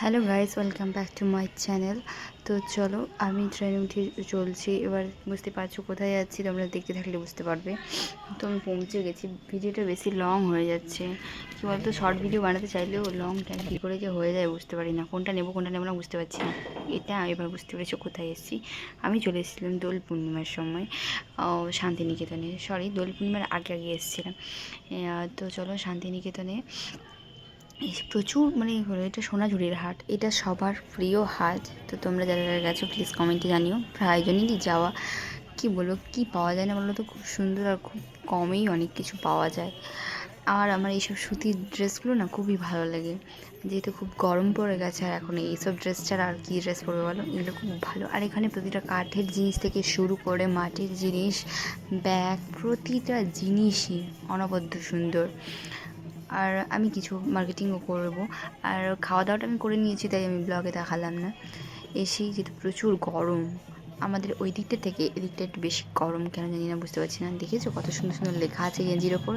Hello guys, welcome back to my channel. তো চলো, আমি ট্রেনে উঠে চলছি। এবার বুঝতে পারছো কোথায় যাচ্ছি, তোমরা দেখতে থাকলে বুঝতে পারবে। তো আমি পৌঁছে গেছি। ভিডিওটা বেশি লং হয়ে যাচ্ছে, কী বলতো, শর্ট ভিডিও বানাতে চাইলেও লং টাইম কী করে যে হয়ে যায় বুঝতে পারি না। কোনটা নেবো না বুঝতে পারছি না। এটা এবার বুঝতে পেরেছো কোথায় এসেছি। আমি চলে এসেছিলাম দোল পূর্ণিমার সময় শান্তিনিকেতনে। দোল পূর্ণিমার আগে এসেছিলাম। তো চলো, শান্তিনিকেতনে প্রচুর এটা সোনাঝুরির হাট, এটা সবার প্রিয় হাট। তো তোমরা যারা যারা গেছো প্লিজ কমেন্টে জানিও। প্রায়জনেরই যাওয়া। কি বলবো, কি পাওয়া যায় না বলো তো, খুব সুন্দর আর খুব কমেই অনেক কিছু পাওয়া যায়। আর আমার এইসব সুতির ড্রেসগুলো না খুবই ভালো লাগে, যেহেতু খুব গরম পড়ে গেছে। আর এখন এইসব ড্রেস ছাড়া আর কী ড্রেস পরবে বলো, এগুলো খুব ভালো। আর এখানে প্রতিটা কাঠের জিনিস থেকে শুরু করে মাটির জিনিস, ব্যাগ, প্রতিটা জিনিসই অনবদ্য সুন্দর। আর আমি কিছু মার্কেটিংও করবো। আর খাওয়া দাওয়াটা আমি করে নিয়েছি, তাই আমি ব্লগে দেখালাম না। এসেই যেহেতু প্রচুর গরম, আমাদের ওই দিকটা থেকে এদিকটা একটু বেশি গরম, কেন জানি না, বুঝতে পারছি না। দেখেছো কত সুন্দর সুন্দর লেখা আছে গেঞ্জির ওপর।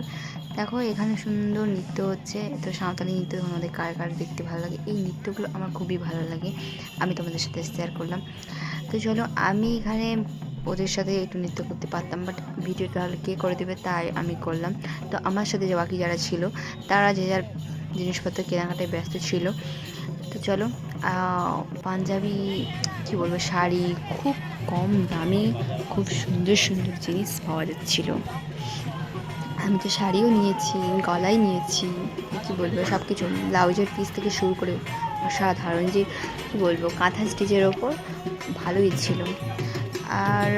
দেখো এখানে সুন্দর নৃত্য হচ্ছে। তো সাঁওতালি নৃত্য তোমাদের কার কার দেখতে ভালো লাগে, এই নৃত্যগুলো আমার খুবই ভালো লাগে, আমি তোমাদের সাথে শেয়ার করলাম। তো চলো, আমি এখানে ওদের সাথে একটু নৃত্য করতে পারতাম, বাট ভিডিও তাহলে কে করে দেবে, তাই আমি করলাম। তো আমার সাথে যে বাকি যারা ছিল, তারা যে যার জিনিসপত্র কেনাকাটায় ব্যস্ত ছিল। তো চলো, পাঞ্জাবি, কী বলবো, শাড়ি খুব কম দামে খুব সুন্দর সুন্দর জিনিস পাওয়া যাচ্ছিল। আমি তো শাড়িও নিয়েছি, গলায় নিয়েছি, কী বলবো, সব কিছু, ব্লাউজের পিস থেকে শুরু করে অসাধারণ, যে কী বলবো, কাঁথা স্টিচের ওপর ভালোই ছিল। আর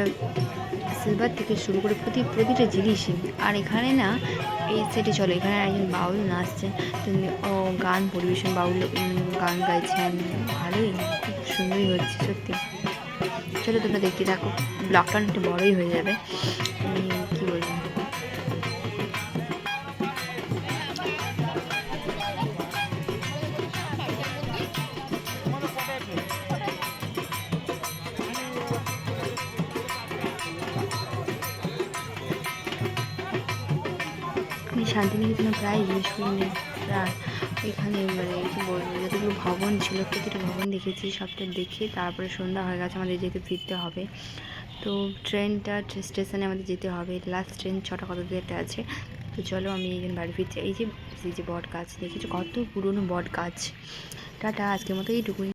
সিলভার থেকে শুরু করে প্রতিটা জিনিসই। আর এখানে না, এই সেটে চলো, এখানে একজন বাউল নাচছেন, তিনি গান পরিবেশন, বাউল গান গাইছেন, ভালোই, খুব সুন্দরই হচ্ছে সত্যি। চলো তোমরা দেখতে থাকো, ব্লগটা একটু বড়োই হয়ে যাবে, কী বলবো। আমি শান্তিনিকেতনে প্রায় জিজ্ঞেস করিনি, প্রায় এখানে কী বলবো, যতগুলো ভবন ছিল প্রতিটা ভবন দেখেছি, সবটা দেখে তারপরে সন্ধ্যা হয়ে গেছে, আমাদের যেতে ফিরতে হবে। তো ট্রেনটা স্টেশনে আমাদের যেতে হবে, লাস্ট ট্রেন 6টা কত একটা আছে। তো চলো, আমি এই বাড়ি ফিরছি। এই যে বট গাছ দেখেছো, কত পুরনো বট গাছ। টাটা, আজকের মতো এইটুকুই।